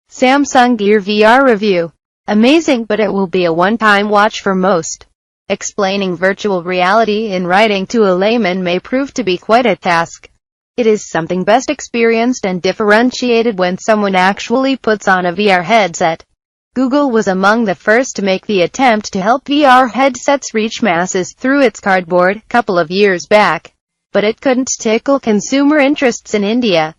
Samsung Gear VR review. Amazing, but it will be a one-time watch for most. Explaining virtual reality in writing to a layman may prove to be quite a task. It is something best experienced and differentiated when someone actually puts on a VR headset. Google was among the first to make the attempt to help VR headsets reach masses through its cardboard couple of years back. But it couldn't tickle consumer interests in India.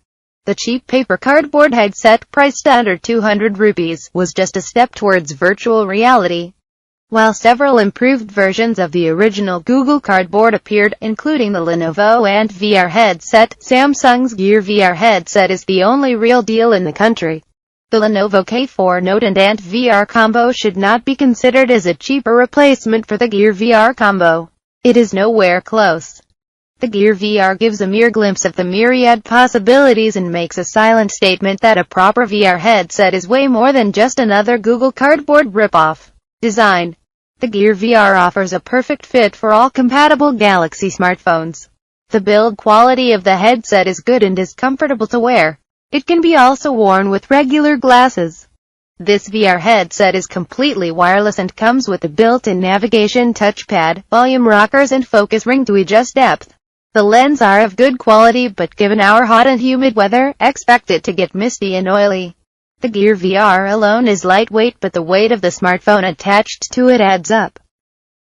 The cheap paper cardboard headset, priced under 200 rupees, was just a step towards virtual reality. While several improved versions of the original Google Cardboard appeared, including the Lenovo Ant VR headset, Samsung's Gear VR headset is the only real deal in the country. The Lenovo K4 Note and Ant VR combo should not be considered as a cheaper replacement for the Gear VR combo. It is nowhere close. The Gear VR gives a mere glimpse of the myriad possibilities and makes a silent statement that a proper VR headset is way more than just another Google Cardboard ripoff. Design. The Gear VR offers a perfect fit for all compatible Galaxy smartphones. The build quality of the headset is good and is comfortable to wear. It can be also worn with regular glasses. This VR headset is completely wireless and comes with a built-in navigation touchpad, volume rockers and focus ring to adjust depth. The lenses are of good quality, but given our hot and humid weather, expect it to get misty and oily. The Gear VR alone is lightweight, but the weight of the smartphone attached to it adds up.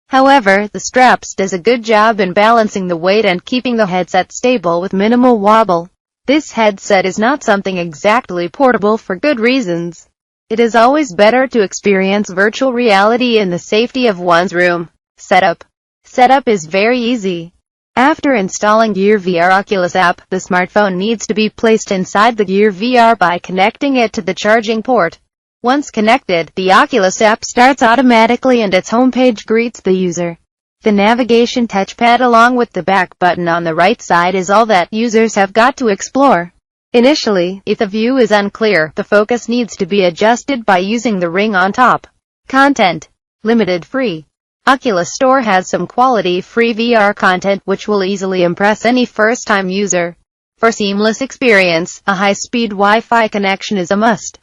However, the straps does a good job in balancing the weight and keeping the headset stable with minimal wobble. This headset is not something exactly portable for good reasons. It is always better to experience virtual reality in the safety of one's room. Setup. Setup is very easy. After installing Gear VR Oculus app, the smartphone needs to be placed inside the Gear VR by connecting it to the charging port. Once connected, the Oculus app starts automatically and its homepage greets the user. The navigation touchpad along with the back button on the right side is all that users have got to explore. Initially, if the view is unclear, the focus needs to be adjusted by using the ring on top. Content. Limited free. Oculus Store has some quality free VR content which will easily impress any first-time user. For seamless experience, a high-speed Wi-Fi connection is a must.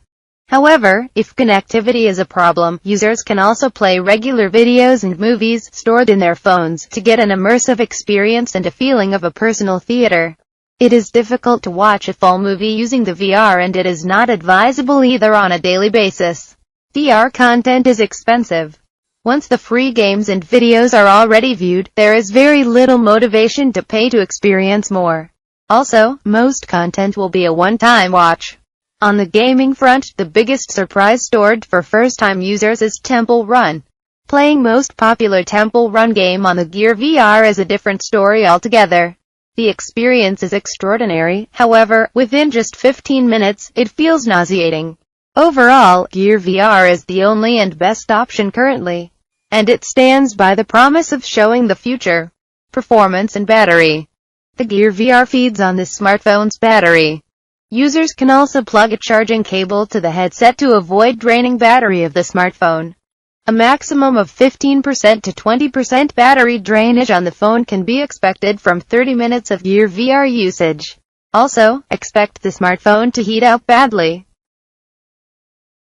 However, if connectivity is a problem, users can also play regular videos and movies stored in their phones to get an immersive experience and a feeling of a personal theater. It is difficult to watch a full movie using the VR, and it is not advisable either on a daily basis. VR content is expensive. Once the free games and videos are already viewed, there is very little motivation to pay to experience more. Also, most content will be a one-time watch. On the gaming front, the biggest surprise stored for first-time users is Temple Run. Playing most popular Temple Run game on the Gear VR is a different story altogether. The experience is extraordinary, however, within just 15 minutes, it feels nauseating. Overall, Gear VR is the only and best option currently. And it stands by the promise of showing the future. Performance and battery. The Gear VR feeds on this smartphone's battery. Users can also plug a charging cable to the headset to avoid draining battery of the smartphone. A maximum of 15% to 20% battery drainage on the phone can be expected from 30 minutes of Gear VR usage. Also, expect the smartphone to heat up badly.